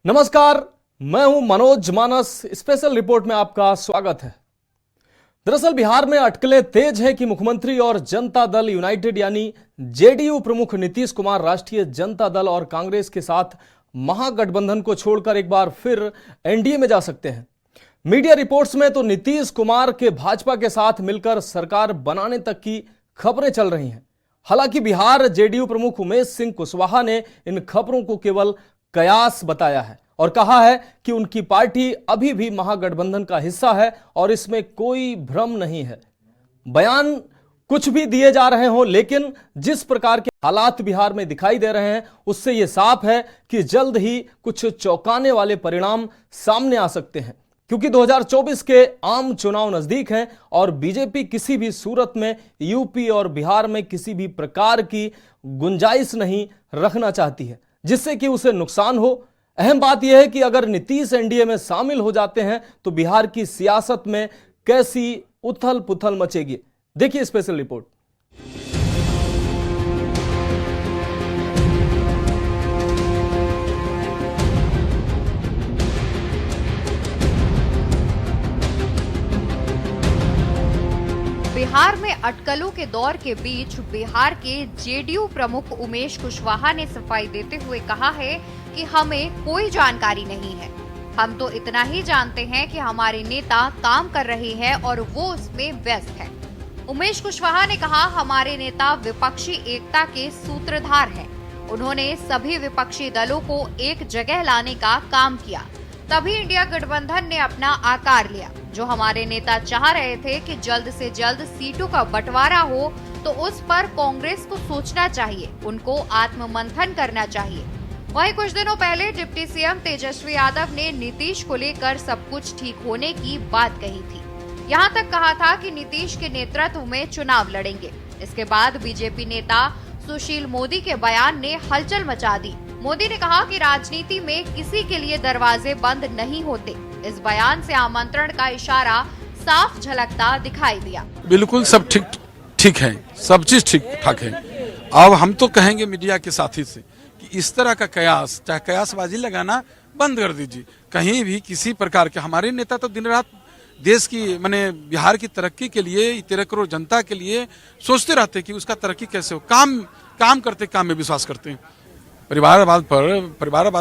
नमस्कार, मैं हूं मनोज मानस। स्पेशल रिपोर्ट में आपका स्वागत है। दरअसल बिहार में अटकलें तेज है कि मुख्यमंत्री और जनता दल यूनाइटेड यानी जेडीयू प्रमुख नीतीश कुमार राष्ट्रीय जनता दल और कांग्रेस के साथ महागठबंधन को छोड़कर एक बार फिर एनडीए में जा सकते हैं। मीडिया रिपोर्ट्स में तो नीतीश कुमार के भाजपा के साथ मिलकर सरकार बनाने तक की खबरें चल रही हैं। हालांकि बिहार जेडीयू प्रमुख उमेश सिंह कुशवाहा ने इन खबरों को केवल कयास बताया है और कहा है कि उनकी पार्टी अभी भी महागठबंधन का हिस्सा है और इसमें कोई भ्रम नहीं है। बयान कुछ भी दिए जा रहे हों, लेकिन जिस प्रकार के हालात बिहार में दिखाई दे रहे हैं उससे यह साफ है कि जल्द ही कुछ चौंकाने वाले परिणाम सामने आ सकते हैं, क्योंकि 2024 के आम चुनाव नजदीक हैं और बीजेपी किसी भी सूरत में यूपी और बिहार में किसी भी प्रकार की गुंजाइश नहीं रखना चाहती है जिससे कि उसे नुकसान हो। अहम बात यह है कि अगर नीतीश एनडीए में शामिल हो जाते हैं तो बिहार की सियासत में कैसी उथल पुथल मचेगी। देखिए स्पेशल रिपोर्ट। बिहार में अटकलों के दौर के बीच बिहार के जेडीयू प्रमुख उमेश कुशवाहा ने सफाई देते हुए कहा है कि हमें कोई जानकारी नहीं है। हम तो इतना ही जानते हैं कि हमारे नेता काम कर रहे हैं और वो उसमें व्यस्त है। उमेश कुशवाहा ने कहा, हमारे नेता विपक्षी एकता के सूत्रधार हैं। उन्होंने सभी विपक्षी दलों को एक जगह लाने का काम किया, तभी इंडिया गठबंधन ने अपना आकार लिया। जो हमारे नेता चाह रहे थे कि जल्द से जल्द सीटों का बंटवारा हो, तो उस पर कांग्रेस को सोचना चाहिए, उनको आत्ममंथन करना चाहिए। वहीं कुछ दिनों पहले डिप्टी सीएम तेजस्वी यादव ने नीतीश को लेकर सब कुछ ठीक होने की बात कही थी। यहां तक कहा था कि नीतीश के नेतृत्व में चुनाव लड़ेंगे। इसके बाद बीजेपी नेता सुशील मोदी के बयान ने हलचल मचा दी। मोदी ने कहा कि राजनीति में किसी के लिए दरवाजे बंद नहीं होते। इस बयान से आमंत्रण का इशारा साफ झलकता दिखाई दिया। बिल्कुल सब ठीक है, सब चीज ठीक ठाक है। अब हम तो कहेंगे मीडिया के साथी से कि इस तरह का कयास, चाहे कयासबाजी लगाना बंद कर दीजिए। कहीं भी किसी प्रकार के, हमारे नेता तो दिन रात देश की माने बिहार की तरक्की के लिए, 13 करोड़ जनता के लिए सोचते रहते कि उसका तरक्की कैसे हो। काम करते, काम में विश्वास करते हैं। परिवारवाद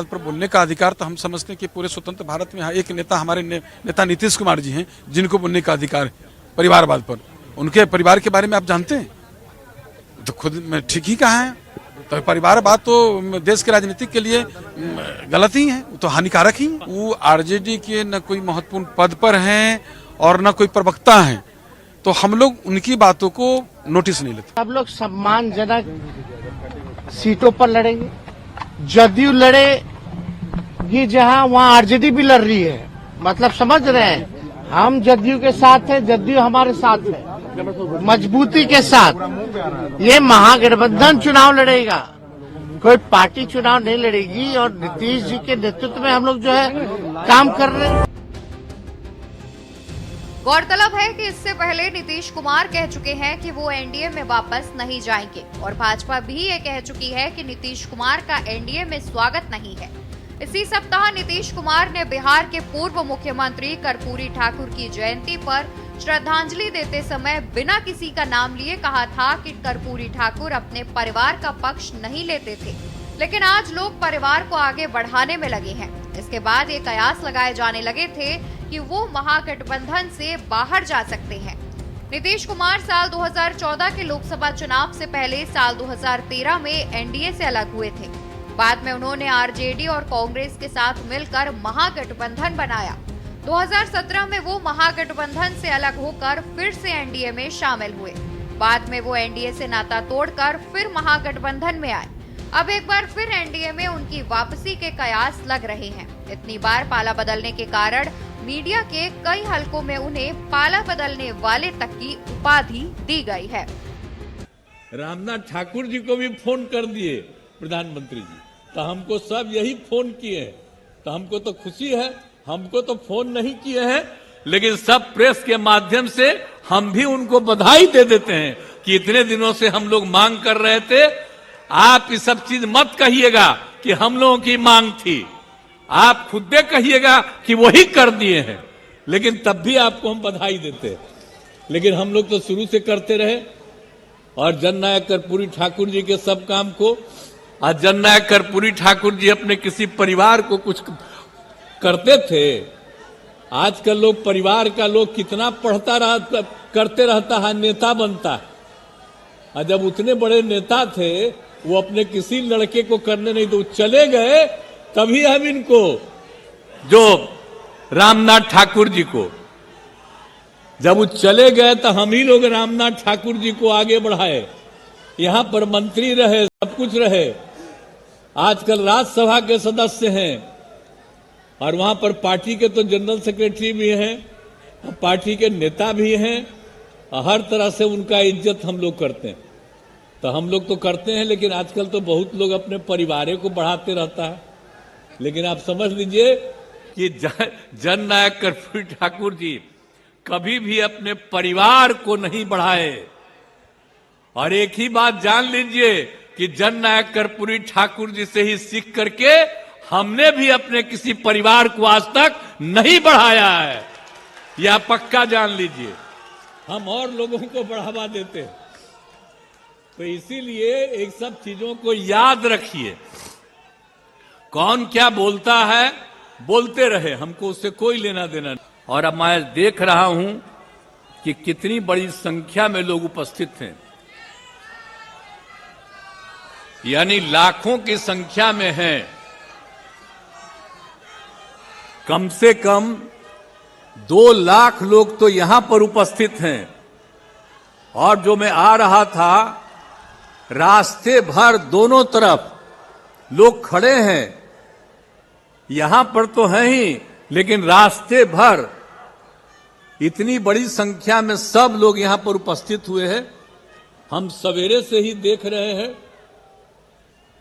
पर बोलने का अधिकार तो हम समझते हैं कि पूरे स्वतंत्र भारत में एक नेता, हमारे नेता नीतीश कुमार जी हैं, जिनको बोलने का अधिकार है परिवारवाद पर। उनके परिवार के बारे में आप जानते हैं, तो खुद में ठीक ही कहा है। तो परिवारवाद तो देश के राजनीति के लिए गलत ही है, तो हानिकारक ही। वो आरजेडी के न कोई महत्वपूर्ण पद पर हैं और न कोई प्रवक्ता हैं, तो हम लोग उनकी बातों को नोटिस नहीं लेते। हम लोग सम्मानजनक सीटों पर लड़ेंगे। जदयू लड़ेगी जहां, वहां आरजेडी भी लड़ रही है। मतलब समझ रहे हैं, हम जदयू के साथ हैं, जदयू हमारे साथ है, मजबूती के साथ। ये महागठबंधन चुनाव लड़ेगा, कोई पार्टी चुनाव नहीं लड़ेगी। और नीतीश जी के नेतृत्व में हम लोग जो है काम कर रहे हैं। गौरतलब है कि इससे पहले नीतीश कुमार कह चुके हैं कि वो एनडीए में वापस नहीं जाएंगे और भाजपा भी ये कह चुकी है कि नीतीश कुमार का एनडीए में स्वागत नहीं है। इसी सप्ताह नीतीश कुमार ने बिहार के पूर्व मुख्यमंत्री कर्पूरी ठाकुर की जयंती पर श्रद्धांजलि देते समय बिना किसी का नाम लिए कहा था कि कर्पूरी ठाकुर अपने परिवार का पक्ष नहीं लेते थे, लेकिन आज लोग परिवार को आगे बढ़ाने में लगे हैं। इसके बाद ये कयास लगाए जाने लगे थे कि वो महागठबंधन से बाहर जा सकते हैं। नीतीश कुमार साल 2014 के लोकसभा चुनाव से पहले साल 2013 में एनडीए से अलग हुए थे। बाद में उन्होंने आरजेडी और कांग्रेस के साथ मिलकर महागठबंधन बनाया। 2017 में वो महागठबंधन से अलग होकर फिर से एनडीए में शामिल हुए। बाद में वो एनडीए से नाता तोड़कर फिर महागठबंधन में आए। अब एक बार फिर एनडीए में उनकी वापसी के कयास लग रहे हैं। इतनी बार पाला बदलने के कारण मीडिया के कई हलकों में उन्हें पाला बदलने वाले तक की उपाधि दी गई है। रामनाथ ठाकुर जी को भी फोन कर दिए प्रधानमंत्री जी, तो हमको सब यही फोन किए हैं, तो हमको तो खुशी है। हमको तो फोन नहीं किए हैं, लेकिन सब प्रेस के माध्यम से हम भी उनको बधाई दे देते हैं कि इतने दिनों से हम लोग मांग कर रहे थे। आप ये सब चीज मत कहिएगा कि हम लोगों की मांग थी, आप खुद दे कहिएगा कि वही कर दिए हैं, लेकिन तब भी आपको हम बधाई देते हैं। लेकिन हम लोग तो शुरू से करते रहे, और जननायक कर्पूरी ठाकुर जी के सब काम को, आज जननायक कर्पूरी ठाकुर जी अपने किसी परिवार को कुछ करते थे। आजकल लोग परिवार का लोग कितना करते रहता है, नेता बनता है। और जब उतने बड़े नेता थे, वो अपने किसी लड़के को करने नहीं तो चले गए, तभी हम इनको, जो रामनाथ ठाकुर जी को, जब वो चले गए तो हम ही लोग रामनाथ ठाकुर जी को आगे बढ़ाए। यहां पर मंत्री रहे, सब कुछ रहे, आजकल राज्यसभा के सदस्य हैं, और वहां पर पार्टी के तो जनरल सेक्रेटरी भी हैं, पार्टी के नेता भी हैं, हर तरह से उनका इज्जत हम लोग करते हैं। तो हम लोग तो करते हैं, लेकिन आजकल तो बहुत लोग अपने परिवार को बढ़ाते रहता है। लेकिन आप समझ लीजिए कि जननायक कर्पूरी ठाकुर जी कभी भी अपने परिवार को नहीं बढ़ाए। और एक ही बात जान लीजिए कि जननायक कर्पूरी ठाकुर जी से ही सीख करके हमने भी अपने किसी परिवार को आज तक नहीं बढ़ाया है, यह पक्का जान लीजिए। हम और लोगों को बढ़ावा देते हैं। तो इसीलिए एक सब चीजों को याद रखिए। कौन क्या बोलता है, बोलते रहे, हमको उससे कोई लेना देना नहीं। और अब मैं देख रहा हूं कि कितनी बड़ी संख्या में लोग उपस्थित हैं, यानी लाखों की संख्या में हैं। कम से कम 2 लाख लोग तो यहां पर उपस्थित हैं। और जो मैं आ रहा था, रास्ते भर दोनों तरफ लोग खड़े हैं। यहां पर तो हैं ही, लेकिन रास्ते भर इतनी बड़ी संख्या में सब लोग यहां पर उपस्थित हुए हैं। हम सवेरे से ही देख रहे हैं,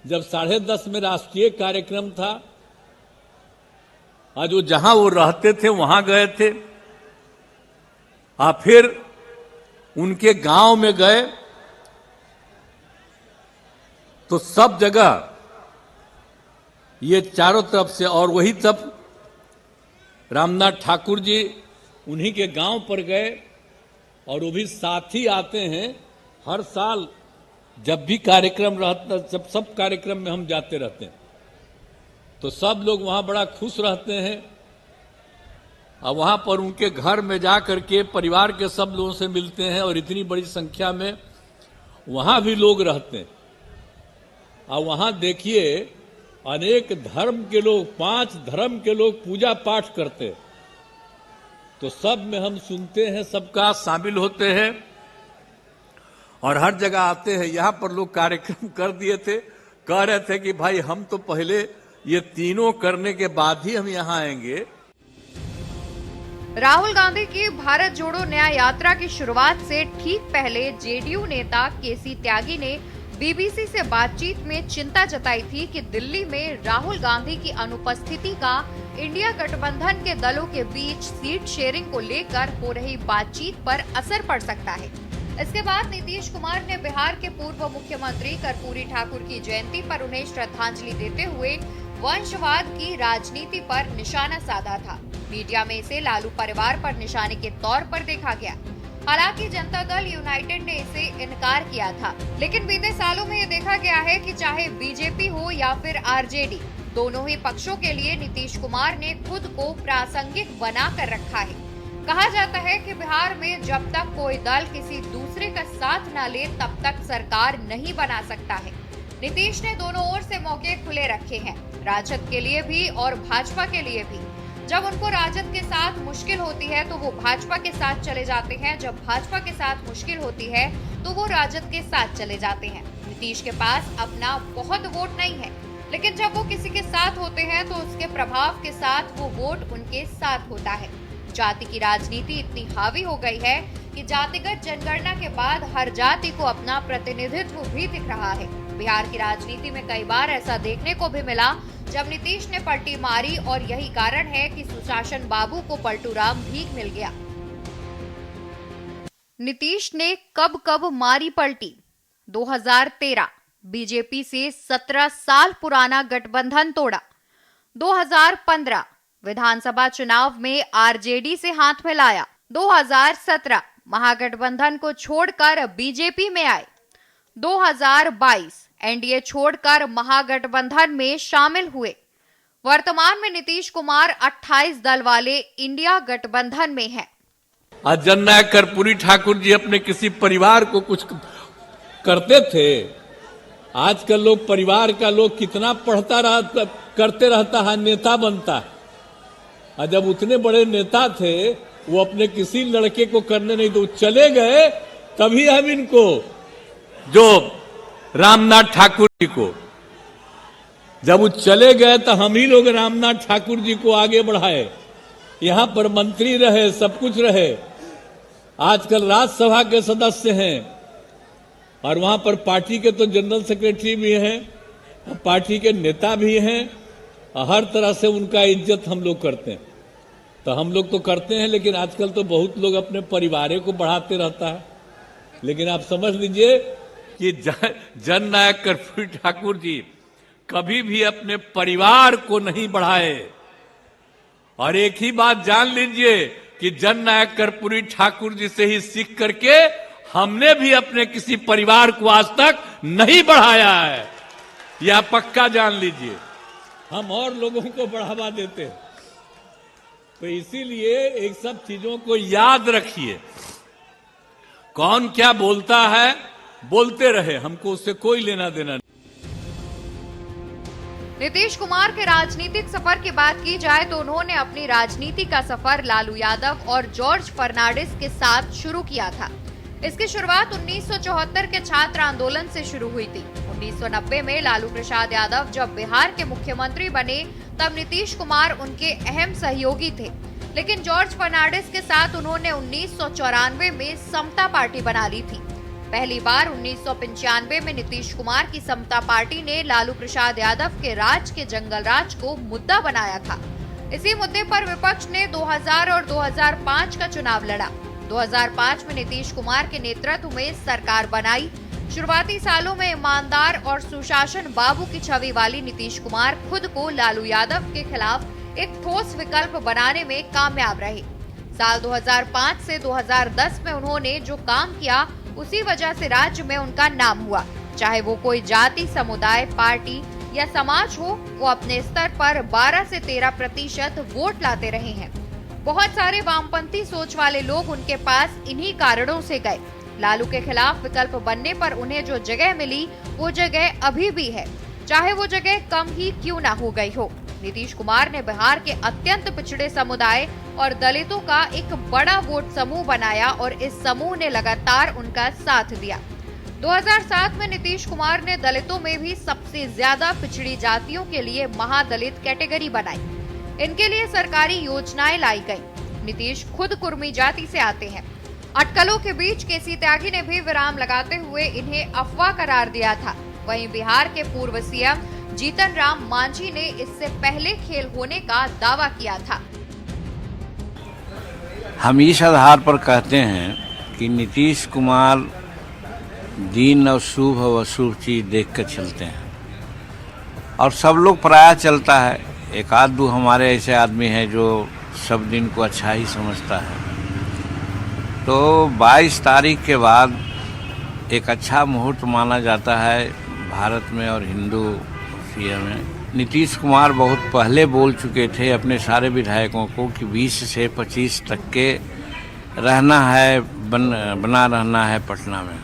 जब 10:30 में राष्ट्रीय कार्यक्रम था, आज वो जहां वो रहते थे वहां गए थे, फिर उनके गांव में गए, तो सब जगह ये चारों तरफ से, और वही तब रामनाथ ठाकुर जी उन्हीं के गांव पर गए, और वो भी साथ ही आते हैं हर साल। जब भी कार्यक्रम रहता, जब सब कार्यक्रम में हम जाते रहते हैं, तो सब लोग वहां बड़ा खुश रहते हैं। और वहां पर उनके घर में जाकर के परिवार के सब लोगों से मिलते हैं, और इतनी बड़ी संख्या में वहां भी लोग रहते हैं। और वहां देखिए, अनेक धर्म के लोग, 5 धर्म के लोग पूजा पाठ करते हैं। तो सब में हम सुनते हैं, सबका शामिल होते हैं, और हर जगह आते हैं। यहां पर लोग कार्यक्रम कर दिए थे, कह रहे थे कि भाई हम तो पहले ये तीनों करने के बाद ही हम यहां आएंगे। राहुल गांधी की भारत जोड़ो न्याय यात्रा की शुरुआत से ठीक पहले जेडीयू नेता केसी त्यागी ने बीबीसी से बातचीत में चिंता जताई थी कि दिल्ली में राहुल गांधी की अनुपस्थिति का इंडिया गठबंधन के दलों के बीच सीट शेयरिंग को लेकर हो रही बातचीत पर असर पड़ सकता है। इसके बाद नीतीश कुमार ने बिहार के पूर्व मुख्यमंत्री कर्पूरी ठाकुर की जयंती पर उन्हें श्रद्धांजलि देते हुए वंशवाद की राजनीति पर निशाना साधा था। मीडिया में इसे लालू परिवार पर निशाने के तौर पर देखा गया। हालांकि जनता दल यूनाइटेड ने इसे इनकार किया था, लेकिन बीते सालों में ये देखा गया है कि चाहे बीजेपी हो या फिर आरजेडी, दोनों ही पक्षों के लिए नीतीश कुमार ने खुद को प्रासंगिक बना कर रखा है। कहा जाता है कि बिहार में जब तक कोई दल किसी दूसरे का साथ न ले, तब तक सरकार नहीं बना सकता है। नीतीश ने दोनों ओर से मौके खुले रखे हैं, राजद के लिए भी और भाजपा के लिए भी। जब उनको राजद के साथ मुश्किल होती है तो वो भाजपा के साथ चले जाते हैं, जब भाजपा के साथ मुश्किल होती है तो वो राजद के साथ चले जाते हैं। नीतीश के पास अपना बहुत वोट नहीं है, लेकिन जब वो किसी के साथ होते हैं तो उसके प्रभाव के साथ वो वोट उनके साथ होता है। जाति की राजनीति इतनी हावी हो गई है कि जातिगत जनगणना के बाद हर जाति को अपना प्रतिनिधित्व भी दिख रहा है। बिहार की राजनीति में कई बार ऐसा देखने को भी मिला जब नीतीश ने पलटी मारी, और यही कारण है कि सुशासन बाबू को पलटूराम भीख मिल गया। नीतीश ने कब कब मारी पलटी। 2013 बीजेपी से 17 साल पुराना गठबंधन तोड़ा। 2015 विधानसभा चुनाव में आरजेडी से हाथ मिलाया। 2017 महागठबंधन को छोड़कर बीजेपी में आए। 2022 एनडीए छोड़कर महागठबंधन में शामिल हुए। वर्तमान में नीतीश कुमार 28 दल वाले इंडिया गठबंधन में हैं। आज जननायक कर्पूरी ठाकुर जी अपने किसी परिवार को कुछ करते थे। आजकल लोग परिवार का लोग कितना करते रहता है, नेता बनता है। और जब उतने बड़े नेता थे वो अपने किसी लड़के को करने नहीं तो चले गए, तभी हम इनको जो रामनाथ ठाकुर जी को जब वो चले गए तो हम ही लोग रामनाथ ठाकुर जी को आगे बढ़ाए। यहां पर मंत्री रहे, सब कुछ रहे। आजकल राज्यसभा के सदस्य हैं और वहां पर पार्टी के तो जनरल सेक्रेटरी भी हैं, पार्टी के नेता भी हैं। हर तरह से उनका इज्जत हम लोग करते हैं। तो हम लोग तो करते हैं, लेकिन आजकल तो बहुत लोग अपने परिवार को बढ़ाते रहता है। लेकिन आप समझ लीजिए कि जननायक कर्पूरी ठाकुर जी कभी भी अपने परिवार को नहीं बढ़ाए। और एक ही बात जान लीजिए कि जननायक कर्पूरी ठाकुर जी से ही सीख करके हमने भी अपने किसी परिवार को आज तक नहीं बढ़ाया है। यह पक्का जान लीजिए। हम और लोगों को बढ़ावा देते हैं। तो इसीलिए एक सब चीजों को याद रखिए। कौन क्या बोलता है, बोलते रहे, हमको उससे कोई लेना देना नहीं। नीतीश कुमार के राजनीतिक सफर की बात की जाए तो उन्होंने अपनी राजनीति का सफर लालू यादव और जॉर्ज फर्नांडिस के साथ शुरू किया था। इसकी शुरुआत 1974 के छात्र आंदोलन से शुरू हुई थी। 1990 में लालू प्रसाद यादव जब बिहार के मुख्यमंत्री बने तब नीतीश कुमार उनके अहम सहयोगी थे। लेकिन जॉर्ज फर्नांडिस के साथ उन्होंने 1994 में समता पार्टी बना ली थी। पहली बार 1995 में नीतीश कुमार की समता पार्टी ने लालू प्रसाद यादव के राज के जंगल राज को मुद्दा बनाया था। इसी मुद्दे पर विपक्ष ने 2000 और 2005 का चुनाव लड़ा। 2005 में नीतीश कुमार के नेतृत्व में सरकार बनाई। शुरुआती सालों में ईमानदार और सुशासन बाबू की छवि वाली नीतीश कुमार खुद को लालू यादव के खिलाफ एक ठोस विकल्प बनाने में कामयाब रहे। साल 2005 से 2010 में उन्होंने जो काम किया उसी वजह से राज्य में उनका नाम हुआ। चाहे वो कोई जाति, समुदाय, पार्टी या समाज हो, वो अपने स्तर पर 12 से 13% वोट लाते रहे हैं। बहुत सारे वामपंथी सोच वाले लोग उनके पास इन्हीं कारणों से गए। लालू के खिलाफ विकल्प बनने पर उन्हें जो जगह मिली वो जगह अभी भी है, चाहे वो जगह कम ही क्यों ना हो गई हो। नीतीश कुमार ने बिहार के अत्यंत पिछड़े समुदाय और दलितों का एक बड़ा वोट समूह बनाया और इस समूह ने लगातार उनका साथ दिया। 2007 में नीतीश कुमार ने दलितों में भी सबसे ज्यादा पिछड़ी जातियों के लिए महादलित कैटेगरी बनाई। इनके लिए सरकारी योजनाएं लाई गई। नीतीश खुद कुर्मी जाति से आते हैं। अटकलों के बीच केसी त्यागी ने भी विराम लगाते हुए इन्हें अफवाह करार दिया था। वहीं बिहार के पूर्व सीएम जीतन राम मांझी ने इससे पहले खेल होने का दावा किया था। हम इस आधार पर कहते हैं कि नीतीश कुमार दीन और शुभ और अशुभ चीज देख कर चलते हैं और सब लोग प्रायः चलता है। एक आध दो हमारे ऐसे आदमी हैं जो सब दिन को अच्छा ही समझता है। तो 22 तारीख के बाद एक अच्छा मुहूर्त माना जाता है भारत में और हिंदू सीएम में। नीतीश कुमार बहुत पहले बोल चुके थे अपने सारे विधायकों को कि 20 से 25 तक के रहना है, बना रहना है पटना में।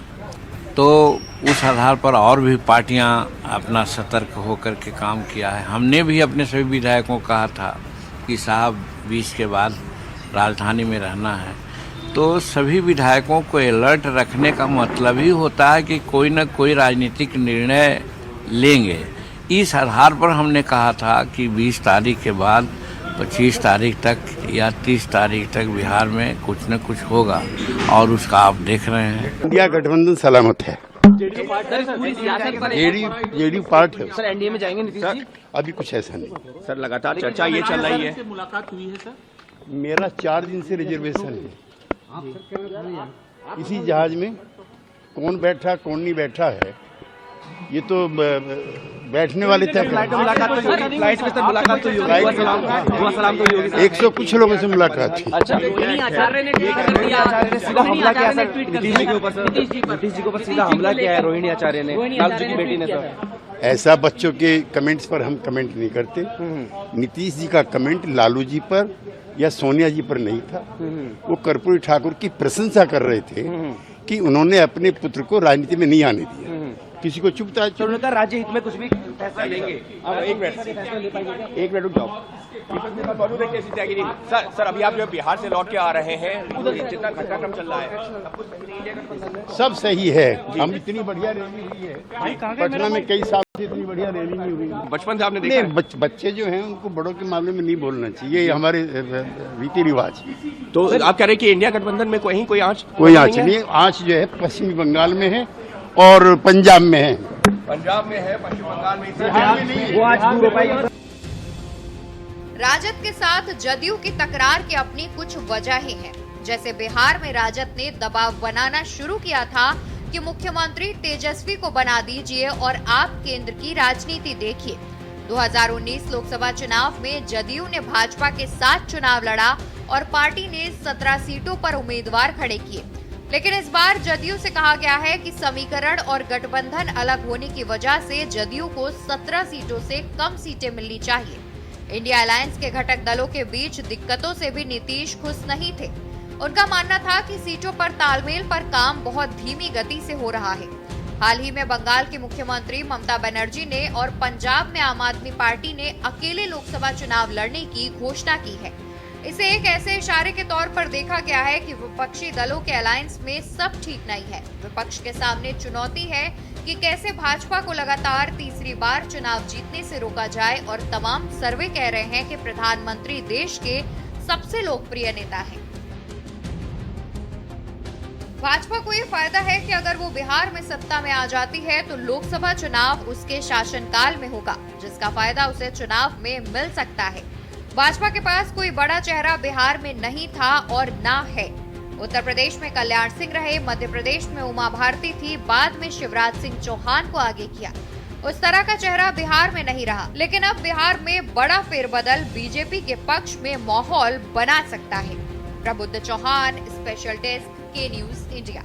तो उस आधार पर और भी पार्टियां अपना सतर्क होकर के काम किया है। हमने भी अपने सभी विधायकों को कहा था कि साहब 20 के बाद राजधानी में रहना है। तो सभी विधायकों को अलर्ट रखने का मतलब ही होता है कि कोई न कोई राजनीतिक निर्णय लेंगे। इस आधार पर हमने कहा था कि 20 तारीख के बाद 25 तारीख तक या 30 तारीख तक बिहार में कुछ न कुछ होगा और उसका आप देख रहे हैं। इंडिया गठबंधन सलामत है। जेडीयू पार्ट है। सर एनडीए में जाएंगे नीतीश जी? अभी कुछ ऐसा नहीं सर, लगातार चर्चा ये चल रही है। मुलाकात हुई है सर? मेरा 4 दिन से रिजर्वेशन है। इसी जहाज में कौन बैठा कौन नहीं बैठा है ये तो बैठने वाले थे। फ्लाइट में मुलाकात तो होगी, फ्लाइट में सर मुलाकात तो होगी, दुआ सलाम तो होगी। 100 कुछ लोगों से मुलाकात थी। अच्छा, रोहिणी आचार्य ने ट्वीट कर दिया, सीधा हमला किया सर नीतीश जी के ऊपर, सर नीतीश जी के ऊपर सीधा हमला किया है रोहिणी आचार्य ने, लालू जी की बेटी ने। सर ऐसा बच्चों के कमेंट्स पर हम कमेंट नहीं करते। नीतीश जी का कमेंट लालू जी पर या सोनिया जी पर नहीं था। वो कर्पूरी ठाकुर की प्रशंसा कर रहे थे कि उन्होंने अपने पुत्र को राजनीति में नहीं आने दिया। किसी को चुपता है, उन्होंने कहा राज्य हित में कुछ भी फैसला लेंगे। एक मिनट रुक जाओ। सर अभी आप जो बिहार से लौट के आ रहे हैं, जितना घटनाक्रम चल रहा है सब सही है। हम इतनी बढ़िया रैली हुई है पटना में, कई साल से इतनी बढ़िया रैली नहीं हुई। बचपन से आपने देखा बच्चे जो हैं उनको बड़ों के मामले में नहीं बोलना चाहिए, ये हमारे रीति रिवाज। तो आप कह रहे हैं कि इंडिया गठबंधन में कोई आंच नहीं है। आंच जो है पश्चिमी बंगाल में है और पंजाब में है। पंजाब में है, पश्चिम बंगाल में वो आज दूर हो पाएगी। राजद के साथ जदयू की तकरार की अपनी कुछ वजहें हैं। जैसे बिहार में राजद ने दबाव बनाना शुरू किया था कि मुख्यमंत्री तेजस्वी को बना दीजिए और आप केंद्र की राजनीति देखिए। 2019 लोकसभा चुनाव में जदयू ने भाजपा के साथ चुनाव लड़ा और पार्टी ने 17 सीटों पर उम्मीदवार खड़े किए। लेकिन इस बार जदयू से कहा गया है कि समीकरण और गठबंधन अलग होने की वजह से जदयू को 17 सीटों से कम सीटें मिलनी चाहिए। इंडिया अलायंस के घटक दलों के बीच दिक्कतों से भी नीतीश खुश नहीं थे। उनका मानना था कि सीटों पर तालमेल पर काम बहुत धीमी गति से हो रहा है। हाल ही में बंगाल की मुख्यमंत्री ममता बनर्जी ने और पंजाब में आम आदमी पार्टी ने अकेले लोकसभा चुनाव लड़ने की घोषणा की है। इसे एक ऐसे इशारे के तौर पर देखा गया है कि विपक्षी दलों के अलायंस में सब ठीक नहीं है। विपक्ष के सामने चुनौती है कि कैसे भाजपा को लगातार तीसरी बार चुनाव जीतने से रोका जाए और तमाम सर्वे कह रहे हैं कि प्रधानमंत्री देश के सबसे लोकप्रिय नेता हैं। भाजपा को ये फायदा है कि अगर वो बिहार में सत्ता में आ जाती है तो लोकसभा चुनाव उसके शासनकाल में होगा, जिसका फायदा उसे चुनाव में मिल सकता है। भाजपा के पास कोई बड़ा चेहरा बिहार में नहीं था और ना है। उत्तर प्रदेश में कल्याण सिंह रहे, मध्य प्रदेश में उमा भारती थी, बाद में शिवराज सिंह चौहान को आगे किया। उस तरह का चेहरा बिहार में नहीं रहा। लेकिन अब बिहार में बड़ा फेरबदल बीजेपी के पक्ष में माहौल बना सकता है। प्रबुद्ध चौहान, स्पेशल डेस्क, के न्यूज इंडिया।